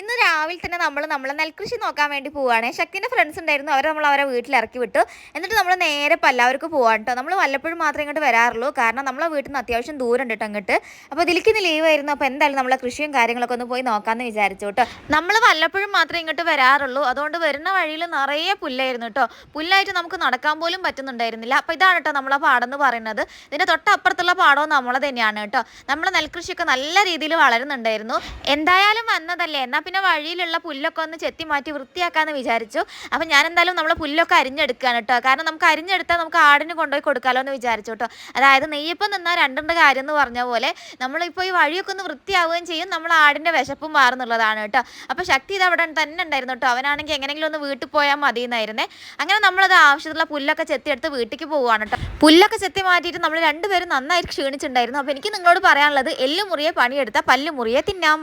ഇന്ന് രാവിലെ തന്നെ നമ്മളെ നെൽകൃഷി നോക്കാൻ വേണ്ടി പോവുകയാണ്. ശക്തിൻ്റെ ഫ്രണ്ട്സ് ഉണ്ടായിരുന്നു, അവരെ അവരെ വീട്ടിൽ ഇറക്കി വിട്ടു. എന്നിട്ട് നമ്മൾ നേരെ പല്ലാവർക്ക് പോവാണ് കേട്ടോ. നമ്മൾ വല്ലപ്പോഴും മാത്രമേ ഇങ്ങോട്ട് വരാറുള്ളൂ, കാരണം നമ്മളെ വീട്ടിൽ നിന്ന് അത്യാവശ്യം ദൂരം ഉണ്ട് കേട്ടോ അങ്ങോട്ട്. അപ്പോൾ ഇതിലേക്ക് ഇന്ന് ലീവ് ആയിരുന്നു, അപ്പോൾ എന്തായാലും നമ്മളെ കൃഷിയും കാര്യങ്ങളൊക്കെ ഒന്ന് പോയി നോക്കാമെന്ന് വിചാരിച്ചു കേട്ടോ. നമ്മൾ വല്ലപ്പോഴും മാത്രമേ ഇങ്ങോട്ട് വരാറുള്ളൂ, അതുകൊണ്ട് വരുന്ന വഴിയിൽ നിറയെ പുല്ലായിരുന്നു കേട്ടോ. പുല്ലായിട്ട് നമുക്ക് നടക്കാൻ പോലും പറ്റുന്നുണ്ടായിരുന്നില്ല. അപ്പോൾ ഇതാണ് കേട്ടോ നമ്മളെ പാടം എന്ന് പറയുന്നത്. ഇതിൻ്റെ തൊട്ടപ്പുറത്തുള്ള പാടവും നമ്മളെ തന്നെയാണ് കേട്ടോ. നമ്മളെ നെൽകൃഷിയൊക്കെ നല്ല രീതിയിൽ വളരുന്നുണ്ടായിരുന്നു. എന്തായാലും വന്നതല്ലേ, എന്നാൽ പിന്നെ വഴിയിലുള്ള പുല്ലൊക്കെ ഒന്ന് ചെത്തി മാറ്റി വൃത്തിയാക്കാമെന്ന് വിചാരിച്ചു. അപ്പം ഞാൻ എന്തായാലും നമ്മൾ പുല്ലൊക്കെ അരിഞ്ഞെടുക്കുകയാണ് കേട്ടോ. കാരണം നമുക്ക് അരിഞ്ഞെടുത്താൽ നമുക്ക് ആടിന് കൊണ്ടുപോയി കൊടുക്കാമല്ലോ എന്ന് വിചാരിച്ചു കേട്ടോ. അതായത് നെയ്യപ്പം നിന്നാൽ രണ്ടുണ്ട് കാര്യം എന്ന് പറഞ്ഞ പോലെ നമ്മളിപ്പോൾ ഈ വഴിയൊക്കെ ഒന്ന് വൃത്തിയാവുകയും ചെയ്യും, നമ്മൾ ആടിൻ്റെ വിശപ്പും മാറുന്നുള്ളതാണ് കേട്ടോ. അപ്പോൾ ശക്തി ഇത് അവിടെ തന്നെ ഉണ്ടായിരുന്നു കേട്ടോ. അവനാണെങ്കിൽ എങ്ങനെയെങ്കിലും ഒന്ന് വീട്ടിൽ പോയാൽ മതി എന്നായിരുന്നേ. അങ്ങനെ നമ്മളത് ആവശ്യത്തിലുള്ള പുല്ലൊക്കെ ചെത്തിയെടുത്ത് വീട്ടിലേക്ക് പോവുകയാണ് കേട്ടോ. പുല്ലൊക്കെ ചെത്തി മാറ്റിയിട്ട് നമ്മൾ രണ്ടുപേരും നന്നായിട്ട് ക്ഷീണിച്ചിട്ടുണ്ടായിരുന്നു. അപ്പോൾ എനിക്ക് നിങ്ങളോട് പറയാനുള്ളത്, എല്ല് മുറിയെ പണിയെടുത്താൽ പല്ല് മുറിയെ തിന്നാം.